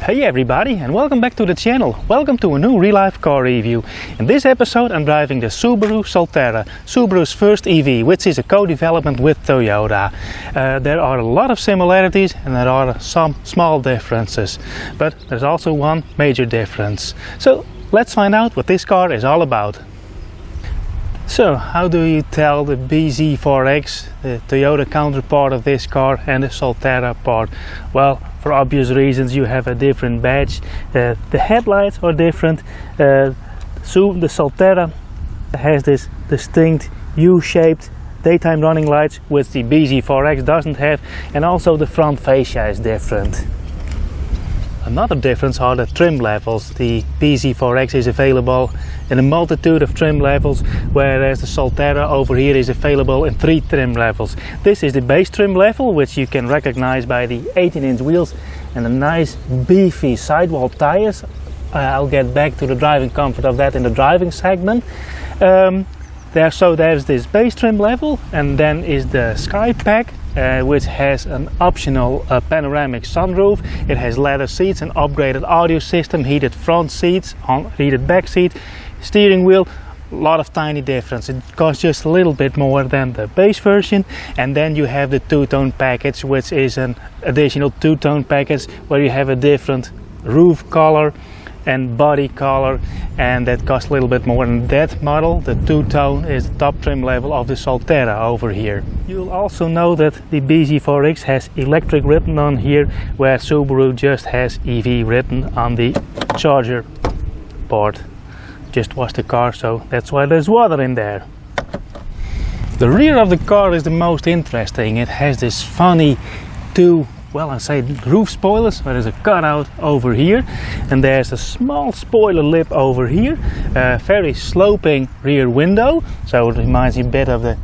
Hey everybody, and welcome back to the channel. Welcome to a new real-life car review. In this episode I'm driving the Subaru Solterra, Subaru's first EV, which is a co-development with Toyota. There are a lot of similarities and there are some small differences, but there's also one major difference. So let's find out what this car is all about. So, how do you tell the BZ4X, the Toyota counterpart of this car, and the Solterra apart? Well, for obvious reasons, you have a different badge. The headlights are different. The Solterra has this distinct U-shaped daytime running lights, which the BZ4X doesn't have, and also the front fascia is different. Another difference are the trim levels. The BZ4X is available in a multitude of trim levels, whereas the Solterra over here is available in 3 trim levels. This is the base trim level, which you can recognize by the 18-inch wheels and the nice beefy sidewall tires. I'll get back to the driving comfort of that in the driving segment. There's this base trim level, and then is the Sky Pack, which has an optional panoramic sunroof. It has leather seats, an upgraded audio system, heated front seats, heated back seat, steering wheel. A lot of tiny difference. It costs just a little bit more than the base version. And then you have the two-tone package, which is an additional two-tone package where you have a different roof color and body color, and that costs a little bit more. And that model, the two-tone, is the top trim level of the Solterra over here. You'll also know that the BZ4X has electric written on here, where Subaru just has EV written on the charger port. Just washed the car, so that's why there's water in there. The rear of the car is the most interesting. It has this funny roof spoilers. There is a cutout over here, and there's a small spoiler lip over here, a very sloping rear window, so it reminds you a bit of the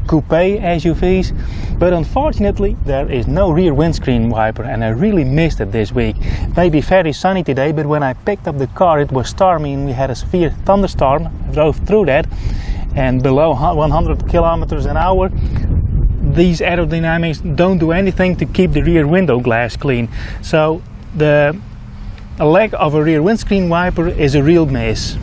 coupe SUVs, but unfortunately there is no rear windscreen wiper, and I really missed it this week. It may be very sunny today, but when I picked up the car it was stormy and we had a severe thunderstorm. I drove through that, and below 100 kilometers an hour these Aerodynamics don't do anything to keep the rear window glass clean, so a lack of a rear windscreen wiper is a real miss.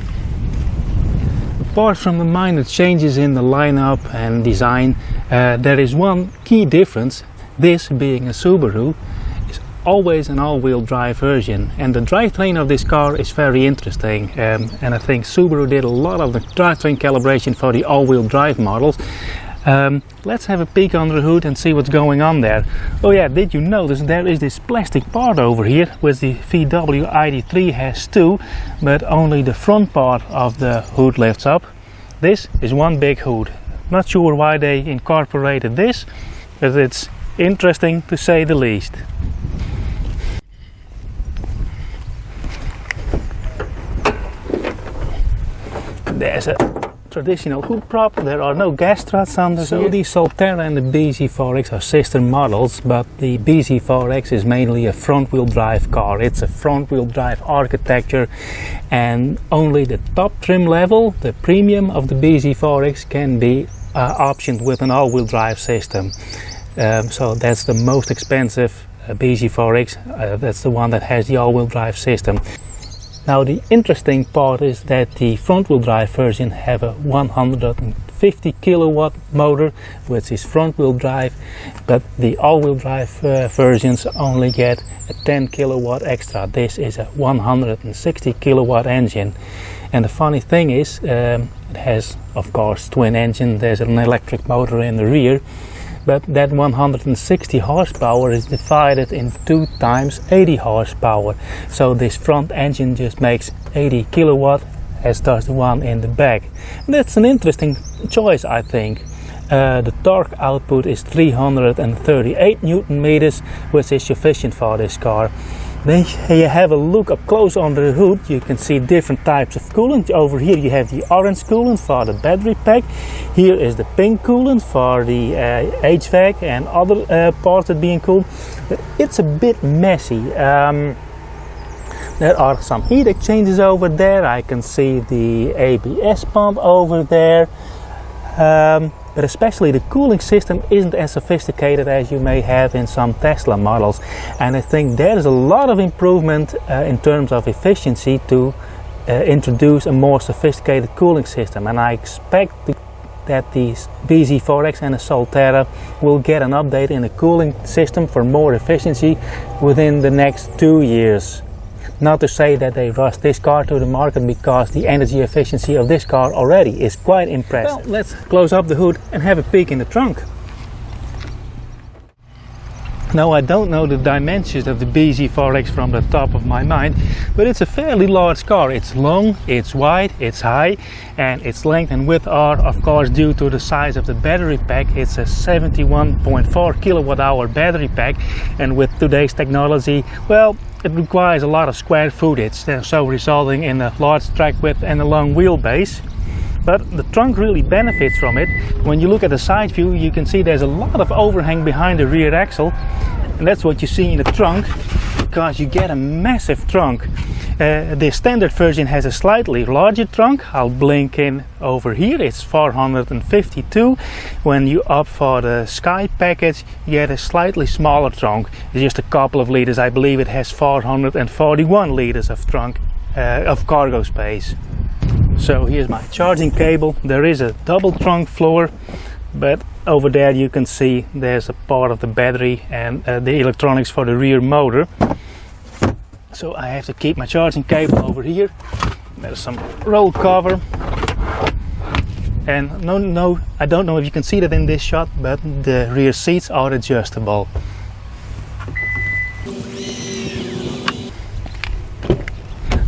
Apart from the minor changes in the lineup and design, there is one key difference. This, being a Subaru, is always an all-wheel drive version, and the drivetrain of this car is very interesting, and I think Subaru did a lot of the drivetrain calibration for the all-wheel drive models. Let's have a peek under the hood and see what's going on there. Oh yeah, did you notice there is this plastic part over here, which the VW ID3 has too, but only the front part of the hood lifts up. This is one big hood. Not sure why they incorporated this, but it's interesting to say the least. There's a traditional hood prop. There are no gas struts under here. So the Solterra and the BZ4X are sister models, but the BZ4X is mainly a front-wheel drive car. It's a front-wheel drive architecture, and only the top trim level, the premium of the BZ4X, can be optioned with an all-wheel drive system. So that's the most expensive BZ4X. That's the one that has the all-wheel drive system. Now the interesting part is that the front-wheel drive version have a 150 kilowatt motor, which is front-wheel drive, but the all-wheel drive versions only get a 10 kilowatt extra. This is a 160 kilowatt engine, and the funny thing is it has, of course, twin engine. There's an electric motor in the rear, but that 160 horsepower is divided in 2 times 80 horsepower. So this front engine just makes 80 kilowatt, as does the one in the back. That's an interesting choice, I think. The torque output is 338 Newton meters, which is sufficient for this car. Then you have a look up close under the hood. You can see different types of coolant. Over here you have the orange coolant for the battery pack. Here is the pink coolant for the HVAC and other parts that being cooled. But it's a bit messy. There are some heat exchangers over there. I can see the ABS pump over there. but especially the cooling system isn't as sophisticated as you may have in some Tesla models. And I think there is a lot of improvement in terms of efficiency to introduce a more sophisticated cooling system, and I expect that the bZ4X and the Solterra will get an update in the cooling system for more efficiency within the next 2 years. Not to say that they rushed this car to the market, because the energy efficiency of this car already is quite impressive. Well, let's close up the hood and have a peek in the trunk. Now, I don't know the dimensions of the bZ4X from the top of my mind, but it's a fairly large car. It's long, it's wide, it's high, and its length and width are of course due to the size of the battery pack. It's a 71.4 kilowatt hour battery pack, and with today's technology, well, it requires a lot of square footage, so resulting in a large track width and a long wheelbase. But the trunk really benefits from it. When you look at the side view, you can see there's a lot of overhang behind the rear axle, and that's what you see in the trunk, because you get a massive trunk. The standard version has a slightly larger trunk. I'll blink in over here, it's 452. When you opt for the Sky package, you get a slightly smaller trunk. It's just a couple of liters. I believe it has 441 liters of trunk of cargo space. So here's my charging cable. There is a double trunk floor, but over there you can see there's a part of the battery and the electronics for the rear motor. So I have to keep my charging cable over here. There's some roll cover, and no, I don't know if you can see that in this shot, but the rear seats are adjustable.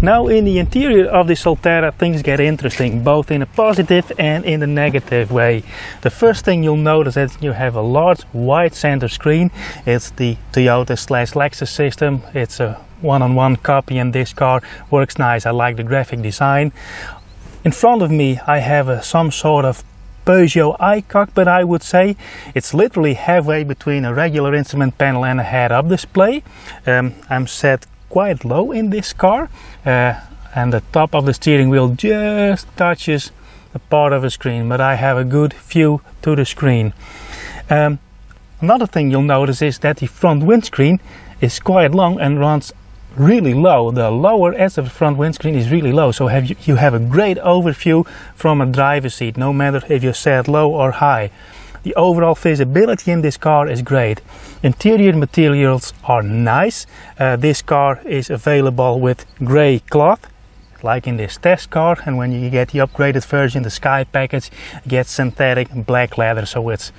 Now, in the interior of the Solterra, things get interesting, both in a positive and in a negative way. The first thing you'll notice is that you have a large wide center screen. It's the Toyota/Lexus system. It's a one-on-one copy, and this car works nice. I like the graphic design. In front of me I have some sort of Peugeot iCockpit, I would say. It's literally halfway between a regular instrument panel and a head-up display. I'm set quite low in this car, and the top of the steering wheel just touches a part of the screen, but I have a good view to the screen. Another thing you'll notice is that the front windscreen is quite long and runs really low. The lower edge of the front windscreen is really low, so you have a great overview from a driver's seat, no matter if you're set low or high. The overall visibility in this car is great. Interior materials are nice. This car is available with grey cloth, like in this test car, and when you get the upgraded version, the Sky package, you get synthetic black leather, so it's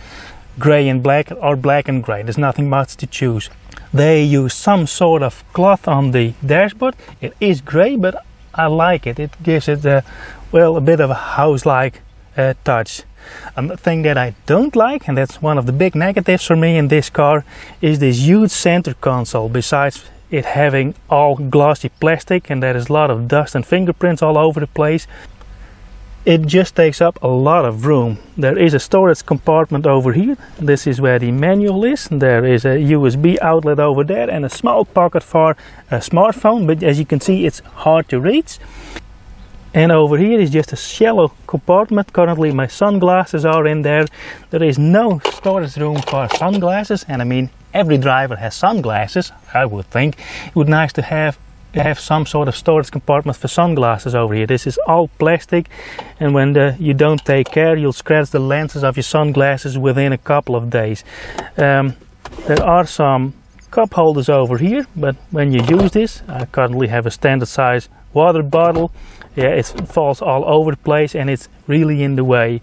grey and black or black and grey. There's nothing much to choose. They use some sort of cloth on the dashboard. It is grey, but I like it. It gives it a bit of a house-like touch. The thing that I don't like, and that's one of the big negatives for me in this car, is this huge center console. Besides it having all glossy plastic and there is a lot of dust and fingerprints all over the place, it just takes up a lot of room. There is a storage compartment over here. This is where the manual is. There is a USB outlet over there and a small pocket for a smartphone, but as you can see, it's hard to reach. And over here is just a shallow compartment. Currently my sunglasses are in there. There is no storage room for sunglasses, and I mean, every driver has sunglasses, I would think. It would be nice to have some sort of storage compartment for sunglasses over here. This is all plastic, and when you don't take care, you'll scratch the lenses of your sunglasses within a couple of days. There are some cup holders over here, but when you use this, I currently have a standard size water bottle. Yeah, it falls all over the place and it's really in the way.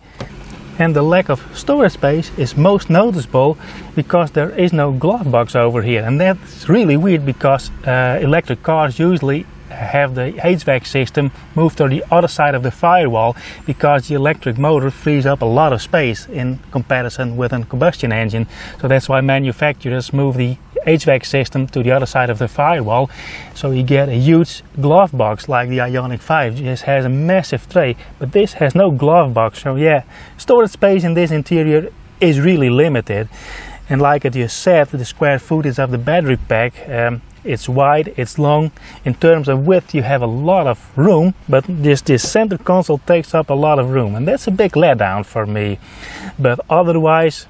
And the lack of storage space is most noticeable because there is no glove box over here, and that's really weird because electric cars usually have the HVAC system moved to the other side of the firewall, because the electric motor frees up a lot of space in comparison with a combustion engine. So that's why manufacturers move the HVAC system to the other side of the firewall, so you get a huge glove box like the Ioniq 5. This has a massive tray, but this has no glove box, so yeah, storage space in this interior is really limited. And like I just said, the square footage of the battery pack, it's wide, it's long. In terms of width, you have a lot of room, but this center console takes up a lot of room, and that's a big letdown for me. But otherwise,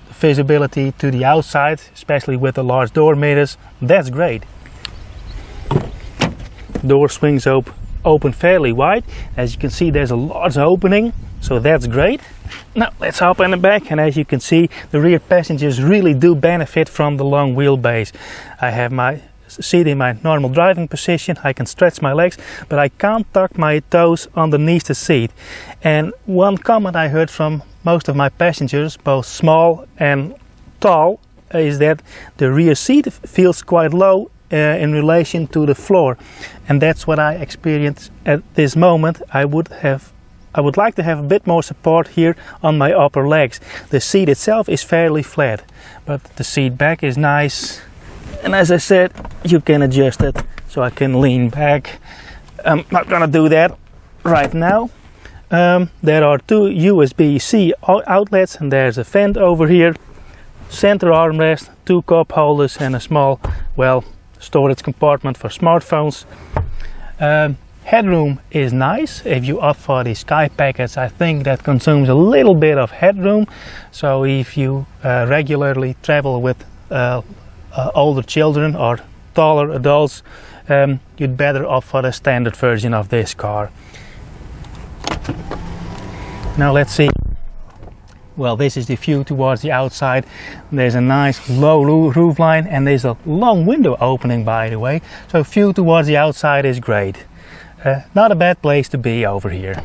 visibility to the outside, especially with the large door mirrors, that's great. Door swings open fairly wide. As you can see, there's a large opening, so that's great. Now let's hop in the back, and as you can see, the rear passengers really do benefit from the long wheelbase. I have my seat in my normal driving position, I can stretch my legs, but I can't tuck my toes underneath the seat. And one comment I heard from most of my passengers, both small and tall, is that the rear seat feels quite low in relation to the floor, and that's what I experienced at this moment. I would like to have a bit more support here on my upper legs. The seat itself is fairly flat, but the seat back is nice, and as I said, you can adjust it so I can lean back. I'm not gonna do that right now. There are two USB-C outlets, and there's a vent over here, center armrest, two cup holders, and a small, well, storage compartment for smartphones. Headroom is nice. If you opt for the Sky package, I think that consumes a little bit of headroom. So if you regularly travel with older children or taller adults, you'd better opt for the standard version of this car. Now let's see. Well, this is the view towards the outside. There's a nice low roof line, and there's a long window opening, by the way. So view towards the outside is great. Not a bad place to be over here.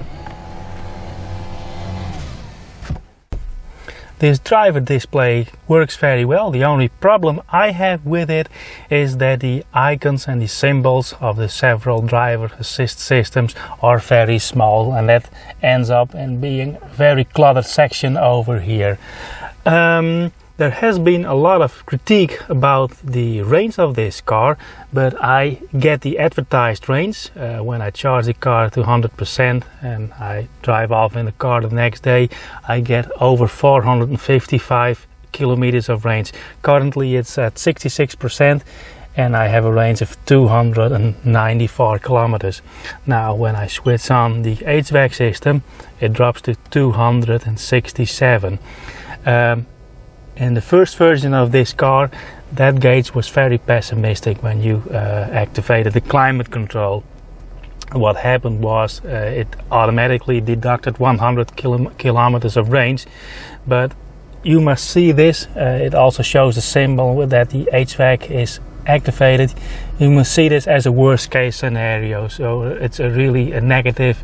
This driver display works very well. The only problem I have with it is that the icons and the symbols of the several driver assist systems are very small, and that ends up in being a very cluttered section over here. There has been a lot of critique about the range of this car, but I get the advertised range when I charge the car to 100% and I drive off in the car the next day. I get over 455 kilometers of range. Currently it's at 66%, and I have a range of 294 kilometers. Now when I switch on the HVAC system, it drops to 267. In the first version of this car, that gauge was very pessimistic when you activated the climate control. What happened was it automatically deducted 100 kilometers of range, but you must see this. It also shows the symbol that the HVAC is activated. You must see this as a worst case scenario, so it's really a negative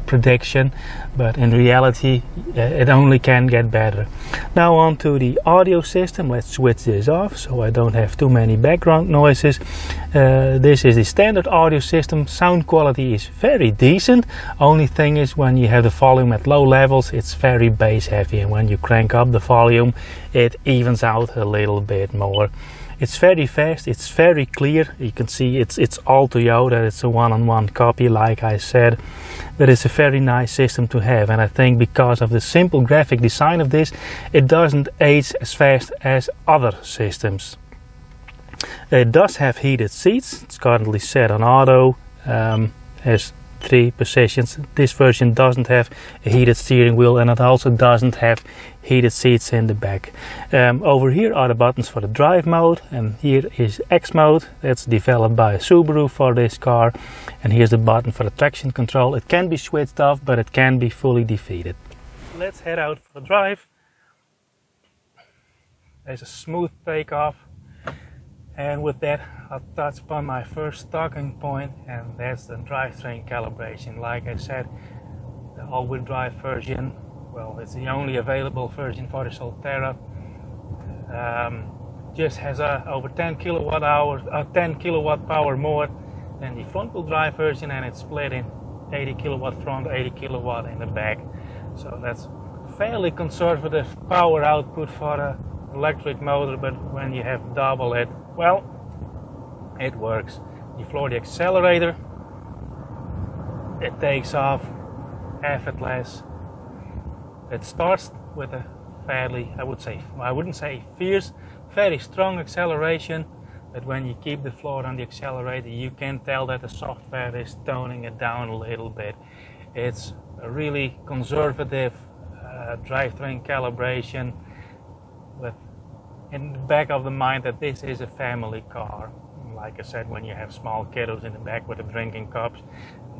prediction, but in reality it only can get better. Now on to the audio system. Let's switch this off so I don't have too many background noises. This is the standard audio system. Sound quality is very decent. Only thing is, when you have the volume at low levels, it's very bass heavy, and when you crank up the volume, it evens out a little bit more. It's very fast, it's very clear. You can see it's all Toyota. It's a one-on-one copy, like I said, but it's a very nice system to have, and I think because of the simple graphic design of this, it doesn't age as fast as other systems. It does have heated seats. It's currently set on auto. Has 3 positions. This version doesn't have a heated steering wheel, and it also doesn't have heated seats in the back. Over here are the buttons for the drive mode, and here is X mode. That's developed by Subaru for this car, and here's the button for the traction control. It can be switched off, but it can be fully defeated. Let's head out for the drive. There's a smooth takeoff, and with that I'll touch upon my first talking point, and that's the drivetrain calibration. Like I said, the all-wheel drive version, well, it's the only available version for the Solterra. Just has over 10 kilowatt power more than the front-wheel drive version, and it's split in 80 kilowatt front, 80 kilowatt in the back. So that's fairly conservative power output for an electric motor, but when you have double it, well, it works. You floor the accelerator, it takes off effortless. It starts with a fairly, I wouldn't say fierce, very strong acceleration. that when you keep the floor on the accelerator, you can tell that the software is toning it down a little bit. It's a really conservative drivetrain calibration, with in the back of the mind that this is a family car. Like I said, when you have small kiddos in the back with the drinking cups,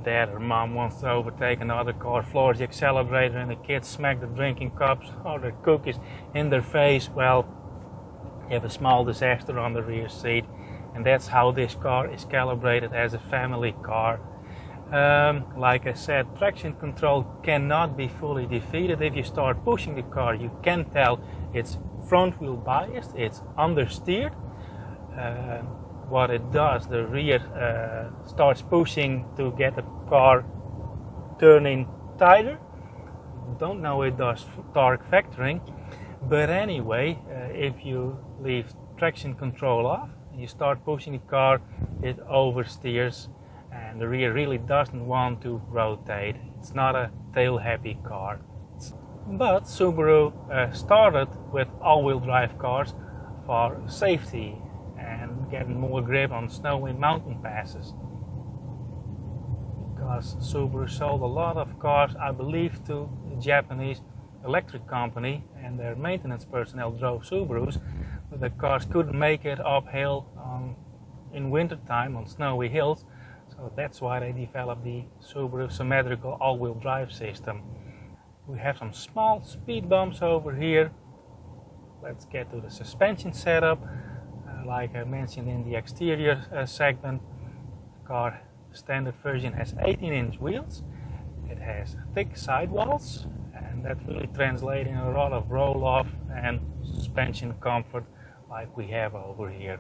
dad or mom wants to overtake another car, floors the accelerator, and the kids smack the drinking cups or the cookies in their face, well, you have a small disaster on the rear seat. And that's how this car is calibrated as a family car. Like I said, traction control cannot be fully defeated. If you start pushing the car, you can tell it's front wheel biased, it's understeered. What it does, the rear starts pushing to get the car turning tighter. Don't know it does torque factoring, but anyway, if you leave traction control off, you start pushing the car, it oversteers, and the rear really doesn't want to rotate. It's not a tail happy car. But Subaru started with all-wheel drive cars for safety and getting more grip on snowy mountain passes. Because Subaru sold a lot of cars, I believe, to a Japanese electric company, and their maintenance personnel drove Subarus, but the cars couldn't make it uphill in wintertime on snowy hills, so that's why they developed the Subaru symmetrical all-wheel drive system. We have some small speed bumps over here. Let's get to the suspension setup. Like I mentioned in the exterior segment, the car standard version has 18-inch wheels. It has thick sidewalls, and that really translates in a lot of roll-off and suspension comfort like we have over here.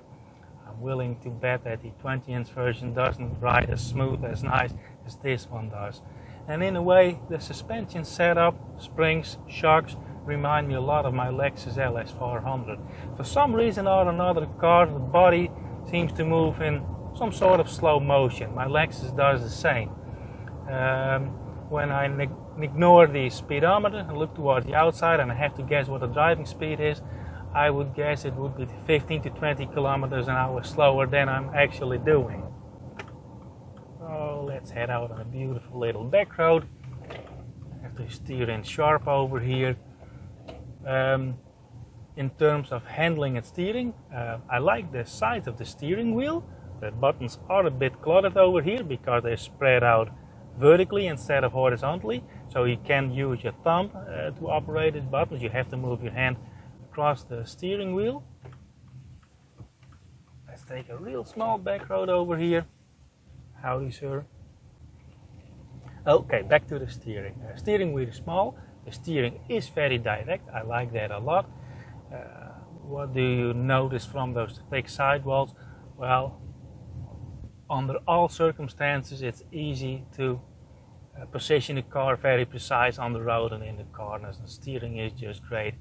I'm willing to bet that the 20-inch version doesn't ride as smooth, as nice as this one does. And in a way, the suspension setup, springs, shocks, remind me a lot of my Lexus LS 400. For some reason or another, car, the body seems to move in some sort of slow motion. My Lexus does the same. When I ignore the speedometer and look towards the outside and I have to guess what the driving speed is, I would guess it would be 15 to 20 kilometers an hour slower than I'm actually doing. Oh, let's head out on a beautiful little back road. I have to steer in sharp over here. In terms of handling and steering, I like the size of the steering wheel. The buttons are a bit cluttered over here because they're spread out vertically instead of horizontally, so you can use your thumb to operate these buttons. You have to move your hand across the steering wheel. Let's take a real small back road over here. Howdy, sir. Okay, back to the steering. Steering wheel is small. The steering is very direct. I like that a lot. What do you notice from those thick sidewalls? Well, under all circumstances, it's easy to position the car very precise on the road and in the corners. The steering is just great.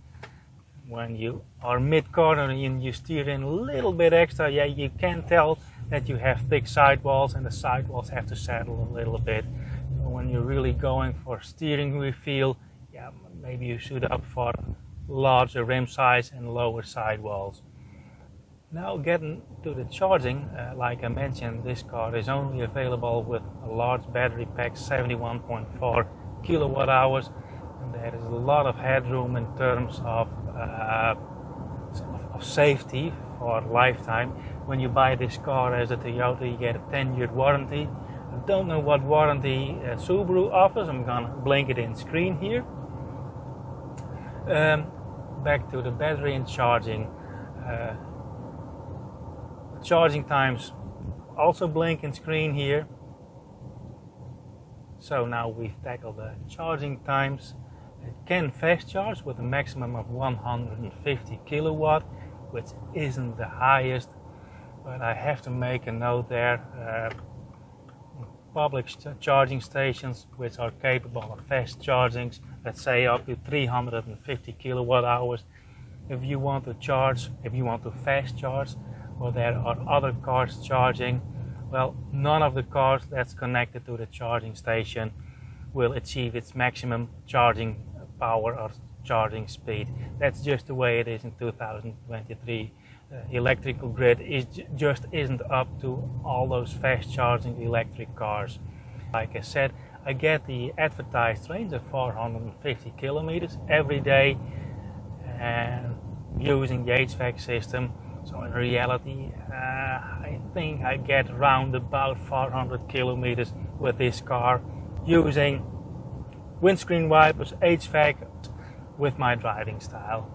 When you are mid-corner and you steer in a little bit extra, yeah, you can tell that you have thick sidewalls and the sidewalls have to settle a little bit. So when you're really going for steering wheel feel, yeah, maybe you should opt for larger rim size and lower sidewalls. Now getting to the charging, like I mentioned, this car is only available with a large battery pack, 71.4 kilowatt hours, and there is a lot of headroom in terms of safety for lifetime. When you buy this car as a Toyota, you get a 10-year warranty. I don't know what warranty Subaru offers. I'm gonna blink it in screen here. Back to the battery and charging. Charging times also blink in screen here. So now we've tackled the charging times. It can fast charge with a maximum of 150 kilowatt, which isn't the highest, but I have to make a note there. Public charging stations which are capable of fast chargings, let's say up to 350 kilowatt hours. If you want to fast charge, or there are other cars charging, well, none of the cars that's connected to the charging station will achieve its maximum charging power or charging speed. That's just the way it is in 2023. electrical grid just isn't up to all those fast charging electric cars. Like I said, I get the advertised range of 450 kilometers every day and using the HVAC system. So in reality, I think I get around about 400 kilometers with this car using windscreen wipers, HVAC with my driving style.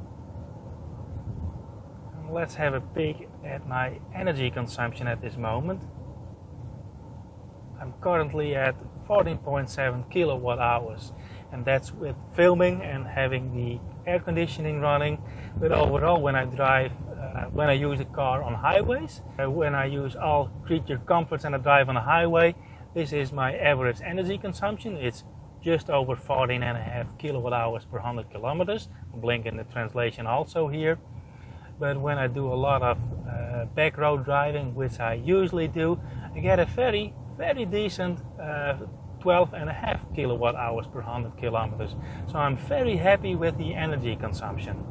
And let's have a peek at my energy consumption at this moment. I'm currently at 14.7 kilowatt hours, and that's with filming and having the air conditioning running. But overall, when I drive, when I use the car on highways, when I use all creature comforts and I drive on a highway, this is my average energy consumption. It's just over 14.5 kilowatt hours per 100 kilometers. I'm blinking the translation also here. But when I do a lot of back road driving, which I usually do, I get a very decent 12.5 kilowatt hours per 100 kilometers. So I'm very happy with the energy consumption.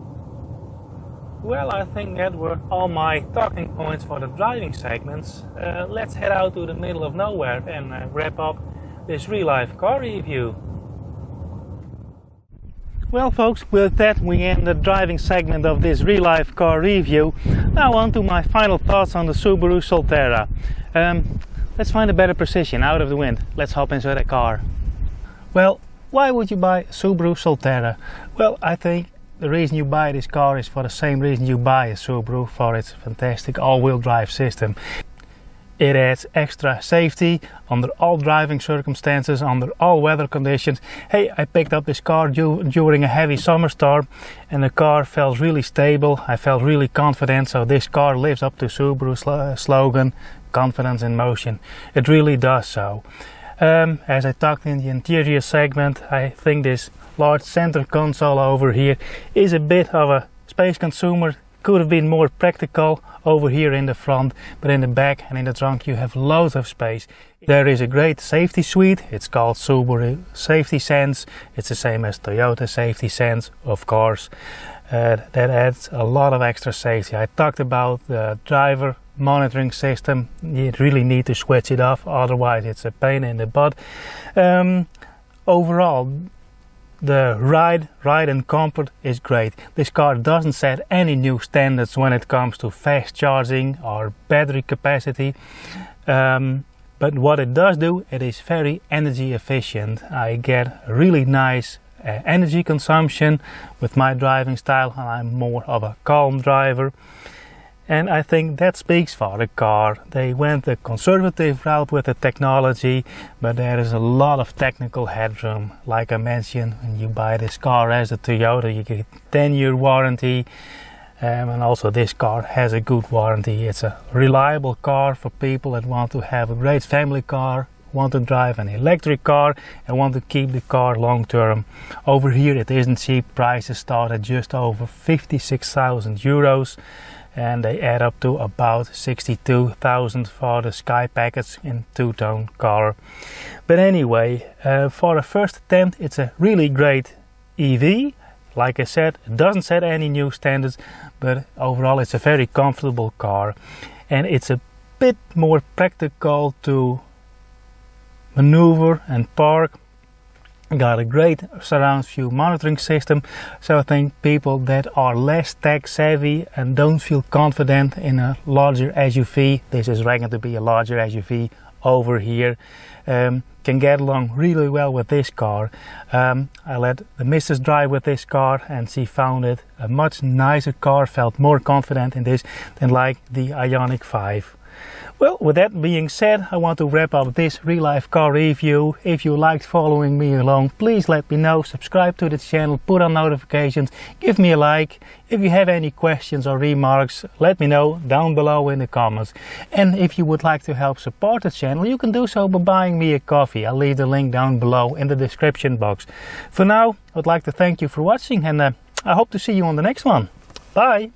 Well, I think that were all my talking points for the driving segments. Let's head out to the middle of nowhere and wrap up this real-life car review. Well folks, with that we end the driving segment of this real-life car review. Now on to my final thoughts on the Subaru Solterra. Let's find a better position out of the wind. Let's hop inside a car. Well, why would you buy a Subaru Solterra? Well, I think the reason you buy this car is for the same reason you buy a Subaru, for its fantastic all-wheel drive system. It adds extra safety under all driving circumstances, under all weather conditions. Hey, I picked up this car during a heavy summer storm and the car felt really stable. I felt really confident, so this car lives up to Subaru's slogan, confidence in motion. It really does so. As I talked in the interior segment, I think this large center console over here is a bit of a space consumer. Could have been more practical over here in the front, but in the back and in the trunk you have loads of space. There is a great safety suite. It's called Subaru Safety Sense. It's the same as Toyota Safety Sense, of course. That adds a lot of extra safety. I talked about the driver monitoring system. You really need to switch it off, otherwise it's a pain in the butt. Overall, the ride and comfort is great. This car doesn't set any new standards when it comes to fast charging or battery capacity. But what it does do, it is very energy efficient. I get a really nice energy consumption with my driving style, and I'm more of a calm driver. And I think that speaks for the car. They went the conservative route with the technology, but there is a lot of technical headroom. Like I mentioned, when you buy this car as a Toyota, you get a 10-year warranty. And also this car has a good warranty. It's a reliable car for people that want to have a great family car, want to drive an electric car and want to keep the car long term. Over here it isn't cheap. Prices start at just over 56,000 euros. And they add up to about 62,000 for the Sky package in two-tone color. But anyway, for a first attempt, it's a really great EV. Like I said, it doesn't set any new standards, but overall it's a very comfortable car. And it's a bit more practical to maneuver and park. Got a great surround view monitoring system, so I think people that are less tech savvy and don't feel confident in a larger SUV, this is reckoned to be a larger SUV over here, can get along really well with this car. I let the missus drive with this car and she found it a much nicer car, felt more confident in this than like the Ioniq 5. Well, with that being said, I want to wrap up this real-life car review. If you liked following me along, please let me know, subscribe to the channel, put on notifications, give me a like. If you have any questions or remarks, let me know down below in the comments. And if you would like to help support the channel, you can do so by buying me a coffee. I'll leave the link down below in the description box. For now, I'd like to thank you for watching and I hope to see you on the next one. Bye!